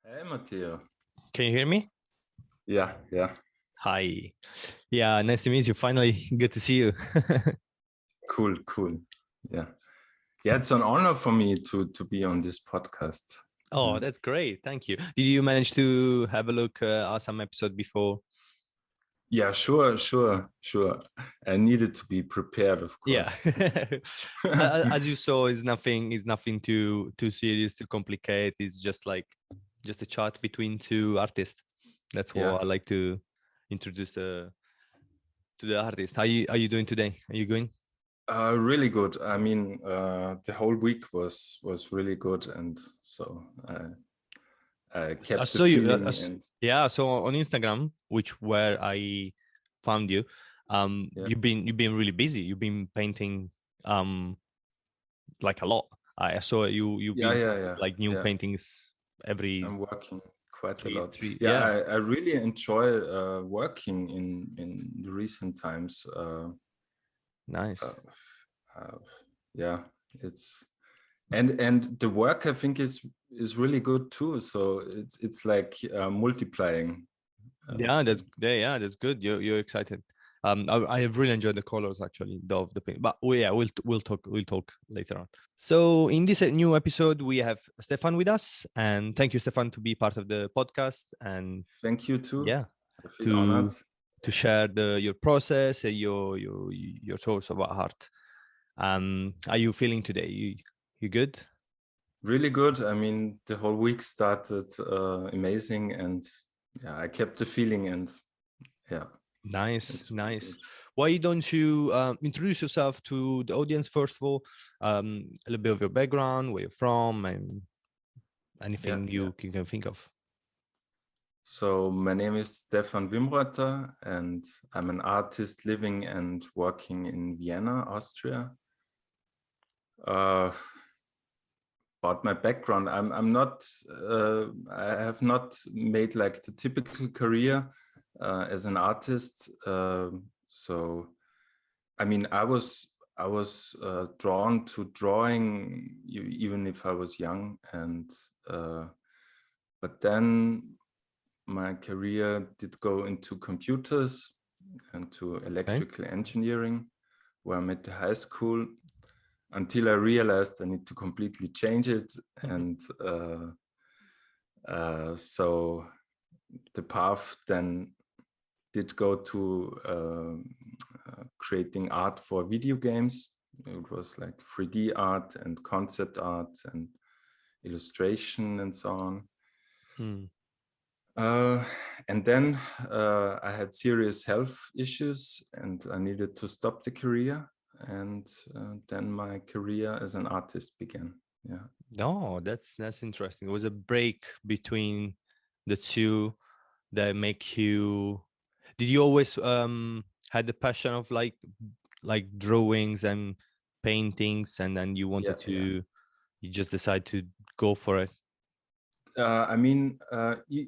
Hey, Matteo. Can you hear me? Yeah. Hi. Yeah, nice to meet you. Finally, good to see you. Cool. Yeah. Yeah, it's an honor for me to be on this podcast. Oh, Yeah. that's great. Thank you. Did you manage to have a look at some episode before? Yeah, sure. I needed to be prepared, of Yeah. course. As you saw, it's nothing too serious, too complicated. It's just a chat between two artists. That's Yeah. what I like to introduce to the artist. How you doing today? Are you going? Really good. I mean, the whole week was really good, and so I I kept the saw you. feeling. And Yeah, so on Instagram, which where I found you, yeah, you've been really busy. You've been painting, um, like a lot. I saw you've been like new yeah. paintings every I'm working quite a three lot. three. Yeah, Yeah, I really enjoy working in the recent times. Uh, nice. uh, yeah, it's and the work I think is really good too. So it's like multiplying, I would Yeah, say. that's good. You're excited. I have really enjoyed the colors actually of the paint. But yeah, we'll talk later on. So in this new episode, we have Stefan with us, and thank you, Stefan, to be part of the podcast. And Thank you too. yeah, I feel honored. to share your process and your thoughts about art. Are you feeling today? You good? Really good. I mean, the whole week started amazing, and yeah, I kept the feeling, and yeah, Nice, it's really good. nice. Why don't you introduce yourself to the audience first of all? A little bit of your background, where you're from, and anything Yeah. you can think of. So my name is Stefan Wimmreuteter, and I'm an artist living and working in Vienna, Austria. Uh, about my background, I'm not. I have not made like the typical career as an artist. So, I mean, I was drawn to drawing even if I was young, and but then my career did go into computers and to Okay. electrical engineering, where I'm at the high school, until I realized I need to completely change it. And so the path then did go to creating art for video games. It was like 3D art and concept art and illustration and so on. Hmm. Uh, and then I had serious health issues and I needed to stop the career. And then my career as an artist began. Yeah. No, that's interesting. It was a break between the two that make you. Did you always had the passion of like drawings and paintings, and then you wanted Yeah. to, you just decide to go for it? I mean,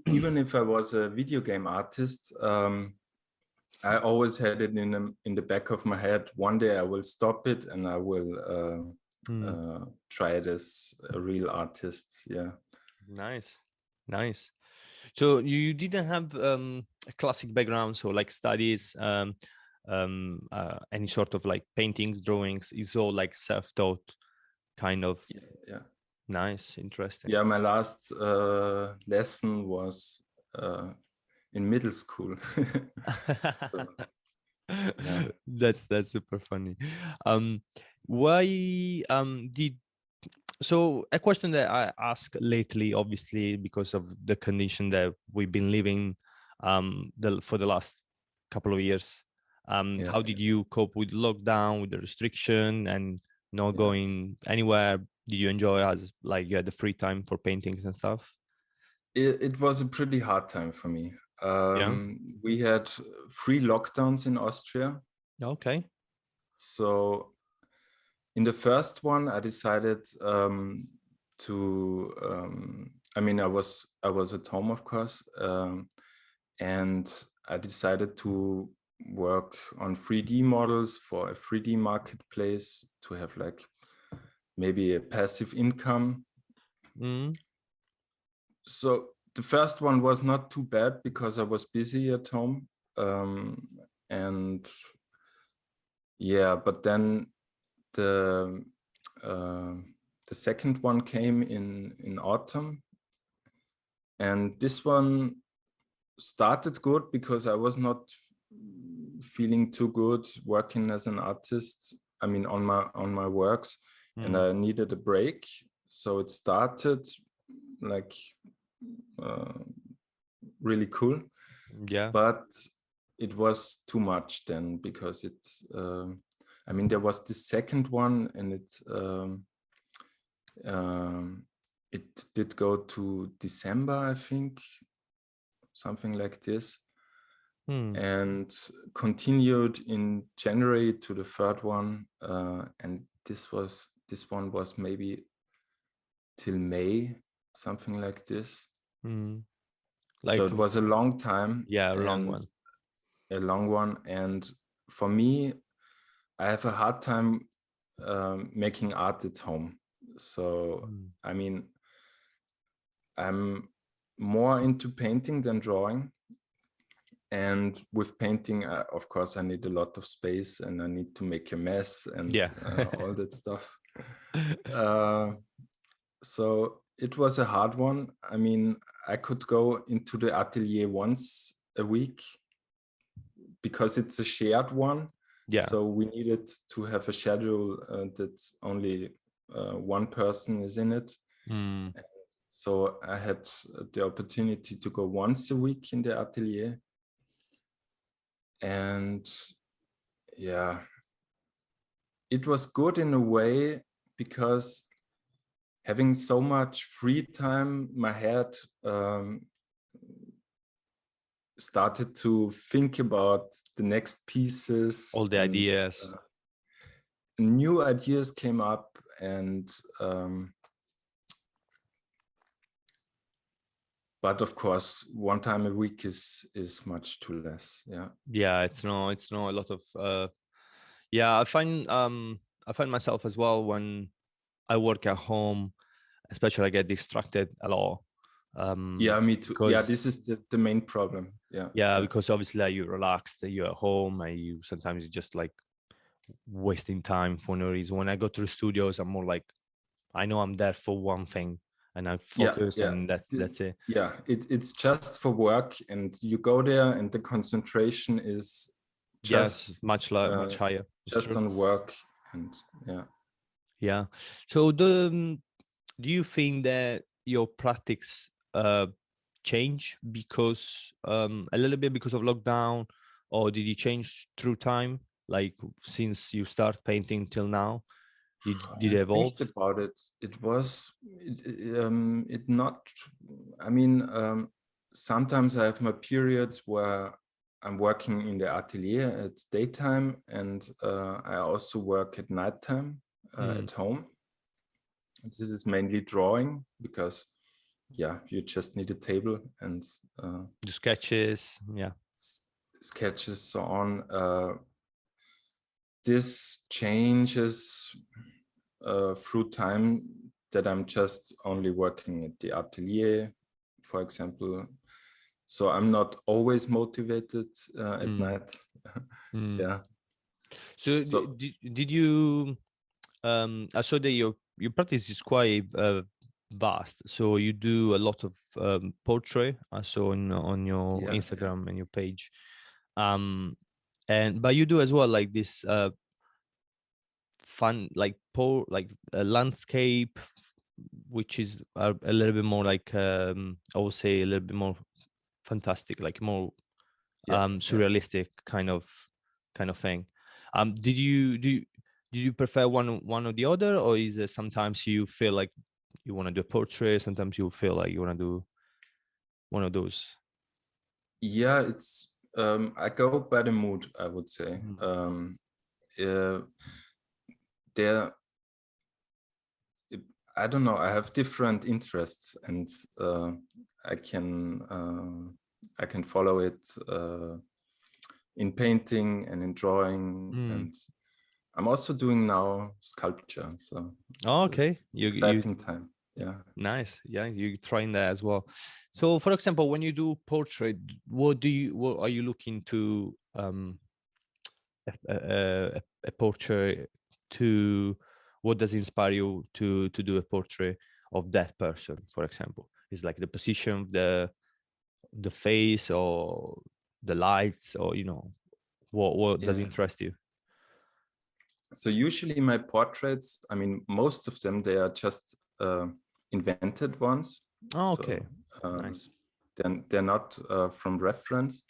even if I was a video game artist, I always had it in the back of my head. One day I will stop it and I will Hmm. try it as a real artist. Yeah. Nice, nice. So you didn't have a classic background, so like studies, any sort of like paintings, drawings. It's all like self-taught, kind of. Yeah. Nice, interesting. Yeah. My last lesson was in middle school. So, yeah. That's super funny. Um, why did so a question that I ask lately, obviously because of the condition that we've been living for the last couple of years. Yeah. How did you cope with lockdown, with the restriction, and not Yeah. going anywhere? Did you enjoy as like you had the free time for paintings and stuff? It was a pretty hard time for me. Yeah. We had 3 lockdowns in Austria. Okay. So in the first one, I decided to. I mean, I was at home, of course, and I decided to work on 3D models for a 3D marketplace to have like maybe a passive income. Mm. So the first one was not too bad because I was busy at home. And yeah, but then the second one came in autumn, and this one started good because I was not feeling too good working as an artist. I mean, on my works, and I needed a break. So it started like really cool. Yeah. But it was too much then, because I mean, there was the second one, and it did go to December, I think, something like this, and continued in January to the third one, and this one was maybe till May, something like this. Like, so it was a long time. Yeah, a long one. A long one, and for me, I have a hard time making art at home. So I mean, I'm more into painting than drawing, and with painting, of course, I need a lot of space, and I need to make a mess and all that stuff. So it was a hard one. I mean, I could go into the atelier once a week because it's a shared one. Yeah. So we needed to have a schedule that only one person is in it. So I had the opportunity to go once a week in the atelier. And yeah, it was good in a way, because having so much free time, my head started to think about the next pieces. All the ideas. New ideas came up, and but of course, one time a week is much too less. Yeah, it's not a lot of I find myself as well, when I work at home, especially, I get distracted a lot. Yeah, me too. Because, yeah, this is the main problem. Yeah, because obviously, like, you're relaxed, you're at home, and you sometimes you're just like wasting time for no reason. When I go to the studios, I'm more like, I know I'm there for one thing, and I focus, and that's it. Yeah, it's just for work, and you go there, and the concentration is just much higher. Just on work, and yeah. So do you think that your practice change because a little bit because of lockdown, or did you change through time, like since you start painting till now? Did it evolve? Think about it. It was it not. I mean, sometimes I have my periods where I'm working in the atelier at daytime, and I also work at nighttime at home. This is mainly drawing, because you just need a table and the sketches, sketches, so on. This changes through time, that I'm just only working at the atelier, for example. So I'm not always motivated at night. Yeah. So did you I saw that your practice is quite vast. So you do a lot of portrait. I saw on your Instagram and your page. But you do as well, like this fun, like a landscape, which is a little bit more like I would say a little bit more fantastic, like more surrealistic kind of thing. Did you prefer one or the other, or is it sometimes you feel like you want to do a portrait, sometimes you feel like you want to do one of those? Yeah, it's I go by the mood, I would say. I don't know, I have different interests, and I can follow it in painting and in drawing, and I'm also doing now sculpture. So okay, it's exciting time. Yeah. Nice. Yeah, you're trying that as well. So, for example, when you do portrait, what are you looking to a portrait to? What does inspire you to do a portrait of that person, for example? Is like the position of the face or the lights, or what does Yeah. interest you? So usually my portraits, I mean, most of them, they are just invented ones. Oh, So okay. Nice. they're not from reference.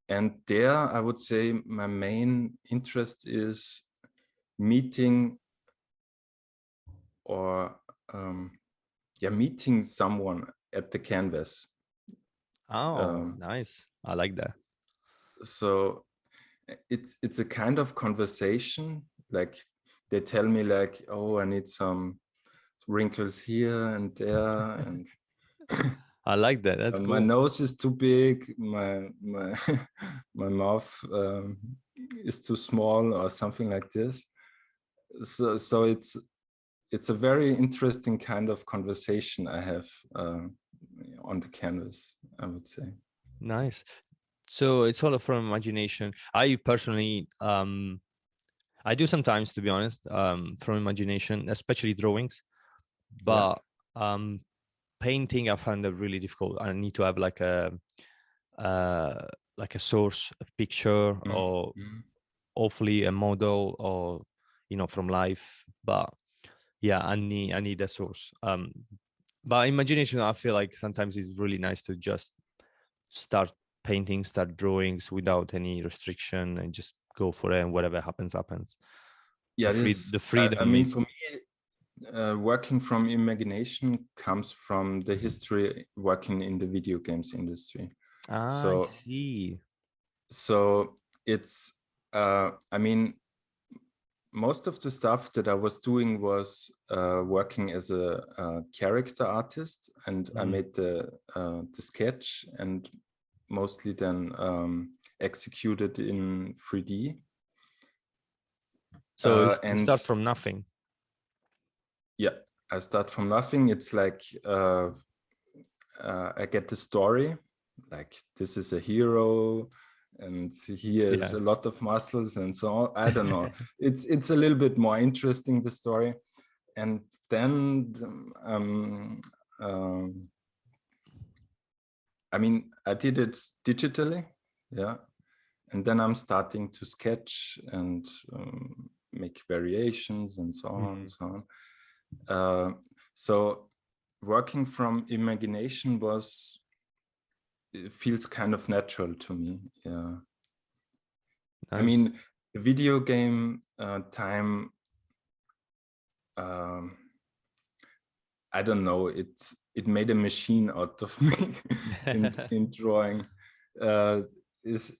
And there, I would say my main interest is meeting or meeting someone at the canvas. Oh, nice. I like that. So it's a kind of conversation. Like they tell me like, oh, I need some wrinkles here and there, and I like that. That's my cool. nose is too big, my my mouth is too small, or something like this. So it's a very interesting kind of conversation I have on the canvas, I would say. Nice. So it's all from imagination. I personally, I do sometimes, to be honest, from imagination, especially drawings. Yeah. But painting, I find it really difficult. I need to have like a source of picture, or Mm-hmm. hopefully a model, or from life. But yeah, I need a source. But imagination, I feel like sometimes it's really nice to just start painting, start drawings without any restriction, and just go for it, and whatever happens. Yeah, The I freedom mean, is. for me, working from imagination comes from the history working in the video games industry. I So see. it's I mean, most of the stuff that I was doing was working as a character artist, and I made the sketch and mostly then executed in 3D. So you And start from nothing. yeah, I start from nothing. It's like I get the story, like this is a hero, and he has Yeah. a lot of muscles and so on. I don't know. It's a little bit more interesting, the story, and then I mean, I did it digitally, yeah, and then I'm starting to sketch and make variations and so on, so on. So working from imagination it feels kind of natural to me. Yeah. Nice. I mean, the video game time, I don't know, it made a machine out of me in drawing. Is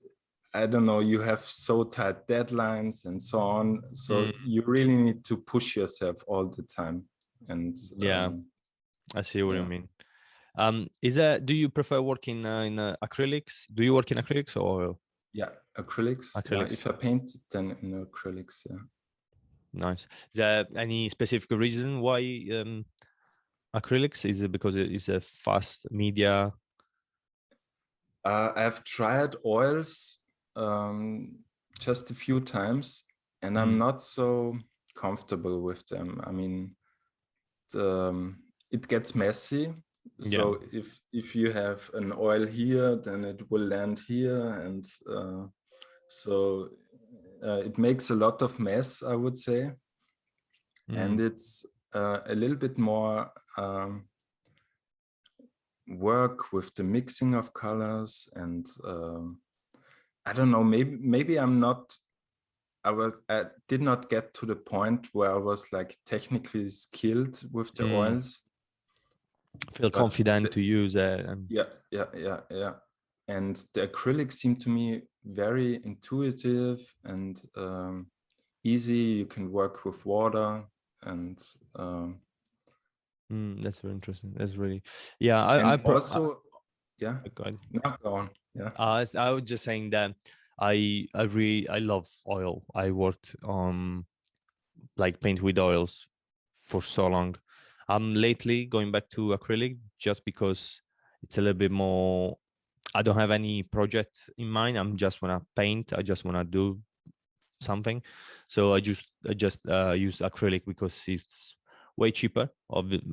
I don't know, you have so tight deadlines and so on. So you really need to push yourself all the time. And Yeah, I see what you yeah. mean. Do you prefer working in acrylics? Do you work in acrylics or Yeah, acrylics. Yeah, acrylics? if I paint, then in acrylics. Yeah. Nice. Is there any specific reason why acrylics? Is it because it is a fast media? I've tried oils just a few times, and I'm not so comfortable with them. I mean, it gets messy. Yeah. So if you have an oil here, then it will land here, and so it makes a lot of mess, I would say, and it's a little bit more work with the mixing of colors, and I don't know, maybe I did not get to the point where I was like technically skilled with the oils. Feel But confident to use it. yeah. And the acrylics seem to me very intuitive and easy. You can work with water, and That's very interesting. That's really, yeah. and also, yeah. Go ahead. No, go on. Yeah. I was just saying that I love oil. I worked on like paint with oils for so long. I'm lately going back to acrylic just because it's a little bit more. I don't have any project in mind. I'm just wanna paint. I just wanna do something. So I just use acrylic because it's way cheaper.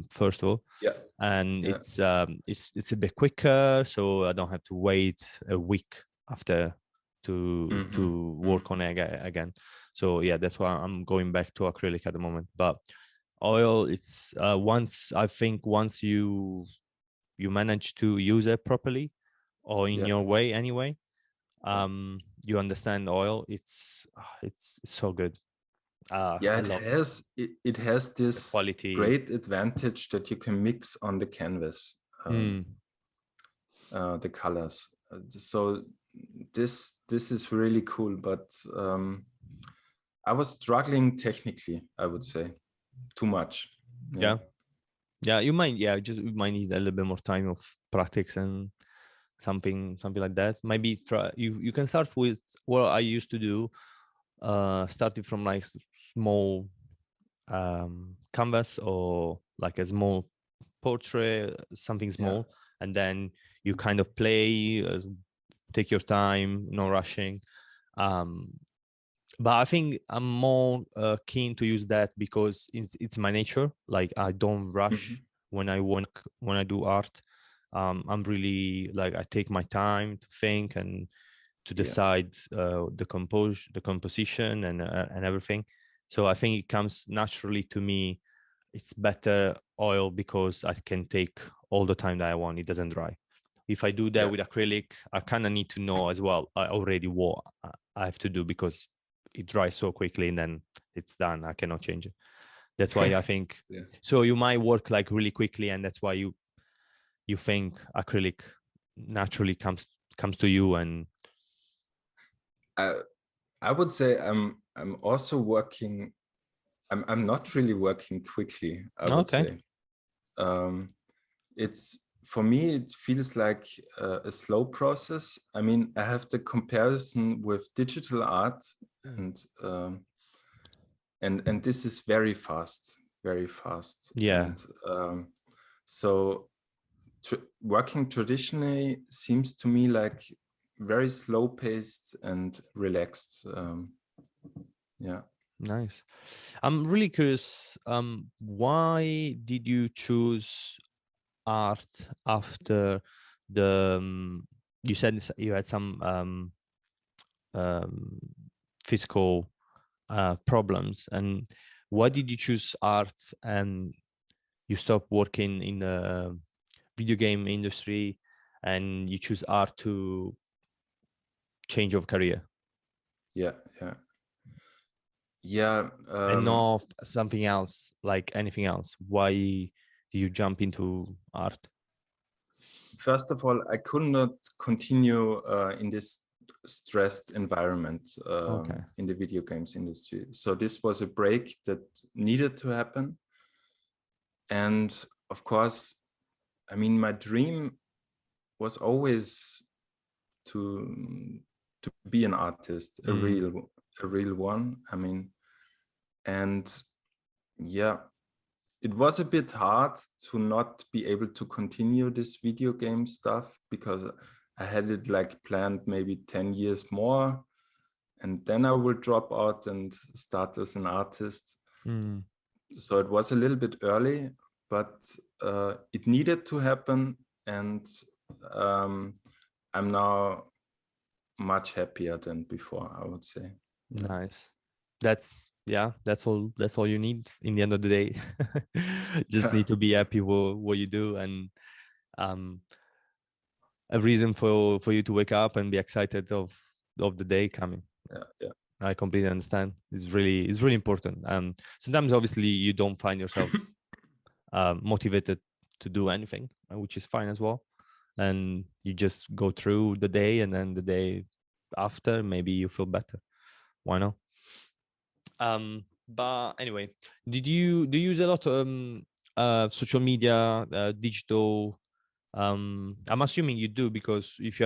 First of all, Yeah. and Yeah. it's a bit quicker, so I don't have to wait a week after to work on it again. So yeah, that's why I'm going back to acrylic at the moment. But oil, it's once you manage to use it properly or in Yeah. your way anyway, you understand oil. It's so good. Yeah, I it love has it has the this quality. great advantage that you can mix on the canvas the colors. So this is really cool, but I was struggling technically, I would say, too much. Yeah, you might need a little bit more time of practice and something like that. Maybe try you can start with what I used to do, starting from like small canvas or like a small portrait, something small, and then you kind of play, take your time, no rushing. But I think I'm more keen to use that because it's my nature. Like I don't rush when I do art. I'm really like I take my time to think and to decide the composition and everything. So I think it comes naturally to me. It's better oil because I can take all the time that I want. It doesn't dry. If I do that with acrylic, I kind of need to know as well already what I have to do because it dries so quickly and then it's done. I cannot change it. That's why I think so. You might work like really quickly, and that's why you think acrylic naturally comes to you. And I would say I'm also working. I'm not really working quickly, I would say. It's for me, it feels like a slow process. I mean, I have the comparison with digital art, and this is very fast, very fast. Yeah. And so working traditionally seems to me like very slow paced and relaxed. Yeah. Nice. I'm really curious. Why did you choose art after the? You said you had some physical problems, and why did you choose art and you stopped working in the video game industry and you choose art to change your career? Yeah. And not something else, like anything else. Why do you jump into art? First of all, I could not continue in this stressed environment in the video games industry. So this was a break that needed to happen. And of course, I mean, my dream was always to be an artist, a real one. I mean, and yeah, it was a bit hard to not be able to continue this video game stuff because I had it like planned maybe 10 years more, and then I will drop out and start as an artist. So it was a little bit early, but it needed to happen, and I'm now much happier than before, I would say. Nice. That's all you need in the end of the day. Just need to be happy with what you do, and a reason for you to wake up and be excited of the day coming. Yeah. I completely understand. It's really important. Sometimes obviously you don't find yourself motivated to do anything, which is fine as well. And you just go through the day, and then the day after, maybe you feel better. Why not? But anyway, do you use a lot of social media, digital? I'm assuming you do, because if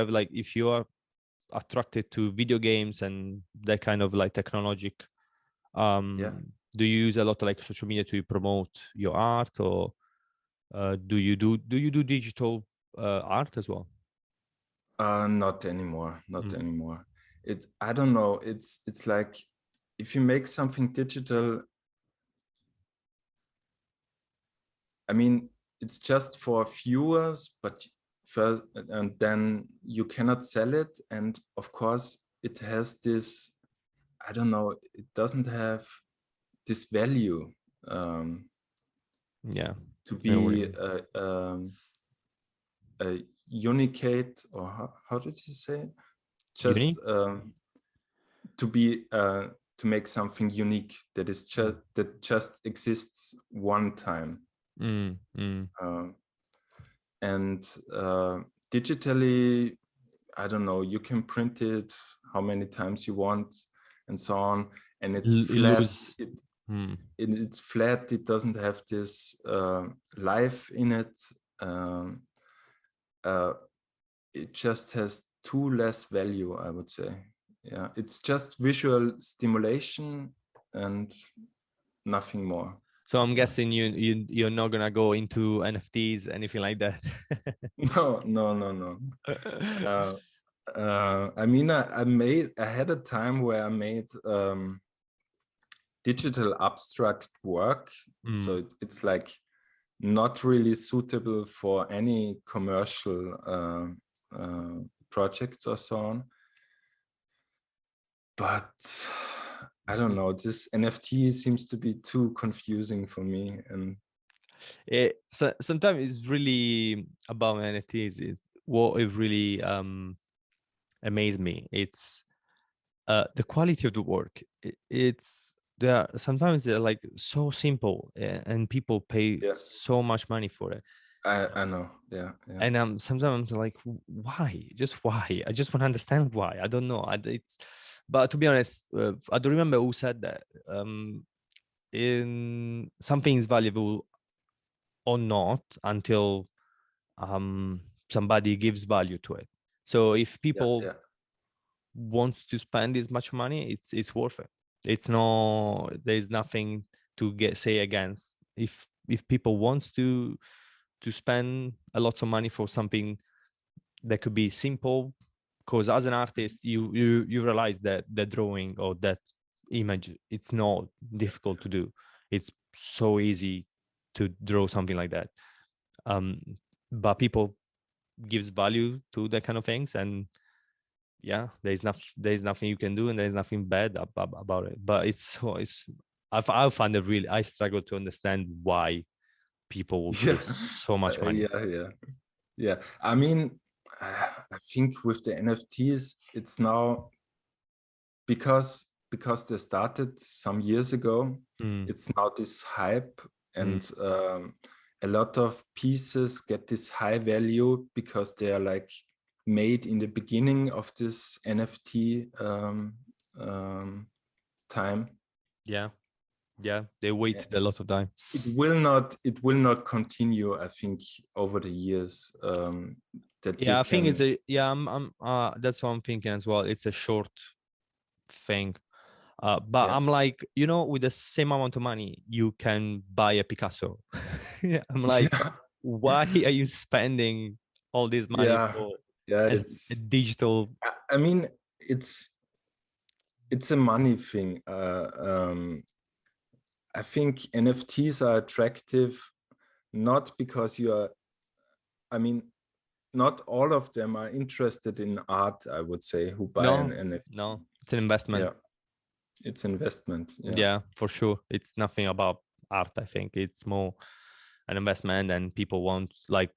you are attracted to video games and that kind of like technologic do you use a lot of like social media to promote your art, or do you do digital art as well? Not anymore. Not anymore. I don't know. It's like if you make something digital, I mean, it's just for viewers, but first, and then you cannot sell it. And of course, it has this, I don't know, it doesn't have this value Yeah, to I know what you be mean. a unicate, or how did you say it? Just Unique? to be to make something unique that is just exists one time. And digitally, I don't know, you can print it how many times you want and so on, and it's flat. It's flat. It doesn't have this life in it. It just has too less value, I would say. Yeah, it's just visual stimulation and nothing more. So I'm guessing you're not gonna go into NFTs, anything like that. No. I mean, I had a time where I made digital abstract work. So it's like not really suitable for any commercial projects or so on. But I don't know, this NFT seems to be too confusing for me. And so sometimes it's really about NFTs. What it really amazed me, it's the quality of the work. Sometimes they're like so simple, and people pay so much money for it. I know, yeah. And sometimes I'm like, why? Just why? I just want to understand why. I don't know. But to be honest, I don't remember who said that. In something is valuable or not until somebody gives value to it. So if people want to spend this much money, it's worth it. There's nothing to say against. If people wants to spend a lot of money for something that could be simple, because as an artist you realize that the drawing or that image, it's not difficult to do. It's so easy to draw something like that. But people gives value to that kind of things, and yeah, there's nothing you can do, and there's nothing bad about it. But I find it really, I struggle to understand why people will give so much money. Yeah. I mean, I think with the NFTs, it's now because they started some years ago. It's now this hype, and a lot of pieces get this high value because they are like made in the beginning of this NFT time. Yeah, they waited a lot of time. It will not continue, I think, over the years. I think it's that's what I'm thinking as well. It's a short thing. But I'm like, with the same amount of money, you can buy a Picasso. I'm like, why are you spending all this money for it's a digital? I mean, it's a money thing. I think NFTs are attractive not because not all of them are interested in art, I would say, who buy an NFT. No, it's an investment. Yeah, it's investment. Yeah, for sure. It's nothing about art. I think it's more an investment, and people want, like,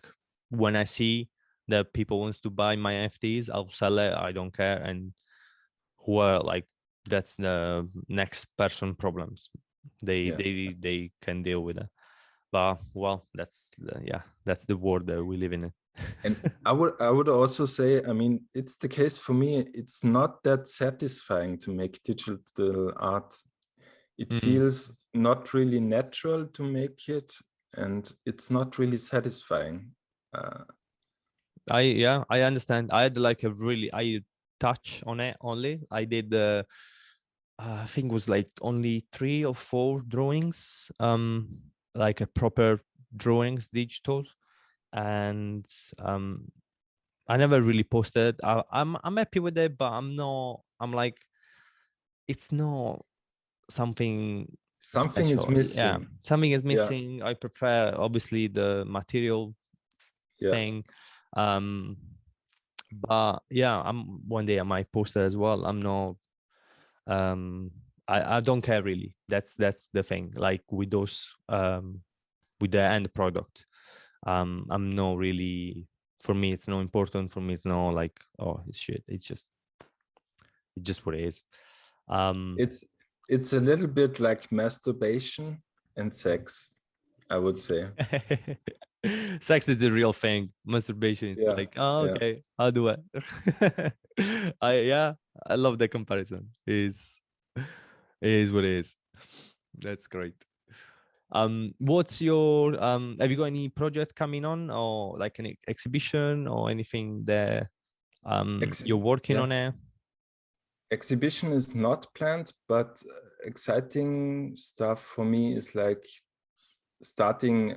when I see that people wants to buy my NFTs, I'll sell it. I don't care. And that's the next person problems. They can deal with it. But well, that's the world that we live in. And I would also say, I mean, it's the case for me. It's not that satisfying to make digital art. It feels not really natural to make it, and it's not really satisfying. I understand. I had I touch on it only. I did I think it was like only 3 or 4 drawings, like a proper drawings, digital, and I never really posted. I'm happy with it, but I'm not. I'm like, it's not something Something is special. Yeah, missing. something is Yeah, missing. I prefer obviously the material yeah. thing. But yeah, I'm one day I might post it as well. I'm not I don't care really. That's the thing. Like with those with the end product. I'm not really, for me it's not important. For me it's not like, oh it's shit. It's just what it is. Um It's a little bit like masturbation and sex, I would say. Sex is the real thing. Masturbation, it's Yeah, like, oh yeah. okay, I'll do it. Yeah, I love the comparison. Is what it is. That's great. What's your have you got any project coming on, or like an exhibition or anything that Ex you're working yeah. on it? Exhibition is not planned, but exciting stuff for me is like starting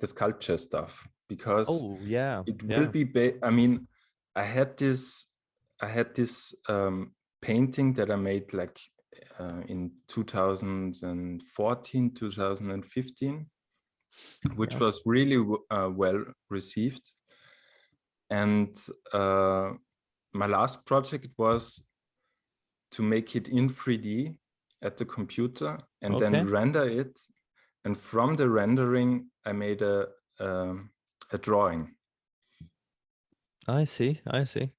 the sculpture stuff, because Oh yeah, it will yeah. be I mean, I had this painting that I made like in 2014, 2015, which Yeah. was really well received. And my last project was to make it in 3D at the computer and then Okay. render it. And from the rendering, I made a drawing. I see. I see.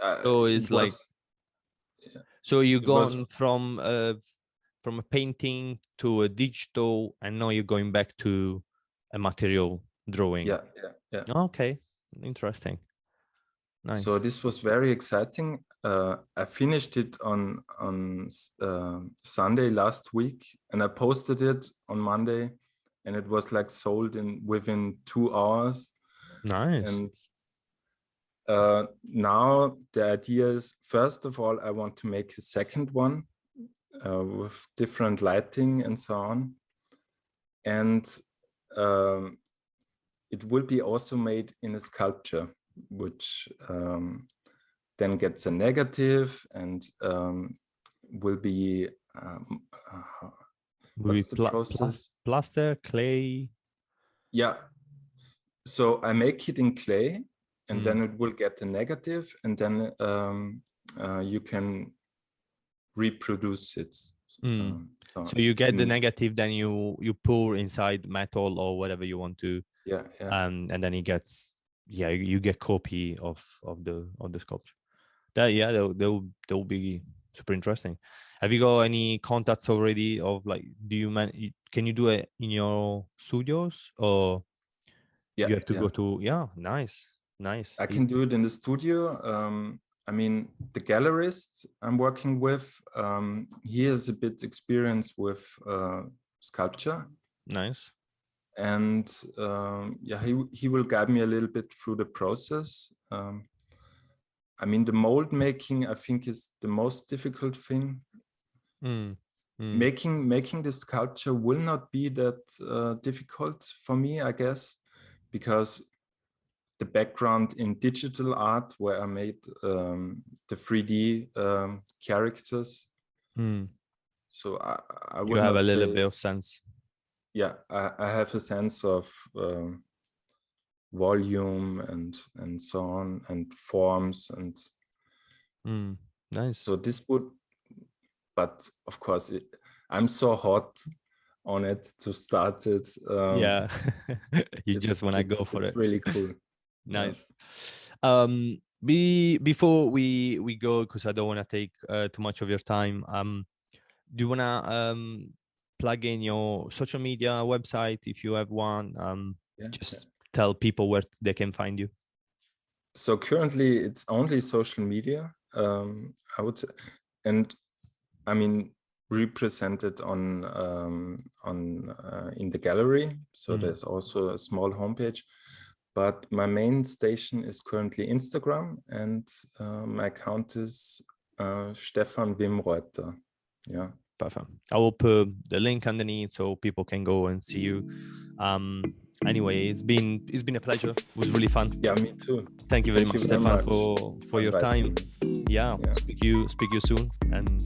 Uh, So it it's like, was so you it was gone from a painting to a digital, and now you're going back to a material drawing. yeah, yeah, yeah. Okay, interesting. So Nice. this was very exciting. I finished it on Sunday last week, and I posted it on Monday, and it was like sold in within 2 hours. Nice. And now the idea is, first of all, I want to make a second one with different lighting and so on. And it will be also made in a sculpture, which then gets a negative and will be, Will be what's the process? plaster, clay. Yeah. So I make it in clay, and Mm. then it will get a negative, and then you can reproduce it. Mm. So So you get the in, negative, then you pour inside metal or whatever you want to, yeah, yeah. and then it gets, yeah, you get copy of the sculpture. That, yeah, they'll be super interesting. Have you got any contacts already of like, do you can you do it in your studios, or Yeah, you have to yeah. go to, yeah, nice, nice. I can do it in the studio. I mean, the gallerist I'm working with, he has a bit experience with sculpture, Nice. and yeah, he will guide me a little bit through the process. I mean, the mold making, I think, is the most difficult thing. Mm. Mm. Making the sculpture will not be that difficult for me, I guess, because the background in digital art, where I made the 3D characters. Mm. So I You would have not a little say, bit of sense. yeah, I have a sense of volume and so on, and forms, and Mm. Nice. so this would, but of course I'm so hot on it to start it. Yeah. You just want to go for It's it. really cool. Yeah. Nice. Before we go, because I don't want to take too much of your time. Do you want to plug in your social media website if you have one? Yeah. Just tell people where they can find you. So currently it's only social media, I would say, and I mean represented on in the gallery. So there's also a small homepage, but my main station is currently Instagram, and my account is Stefan Wimmreuter. Yeah. Perfect. I will put the link underneath so people can go and see you. Anyway, it's been a pleasure. It was really fun. Yeah, me too. Thank you very much, Stefan, for your time. Me. Yeah, speak you soon, and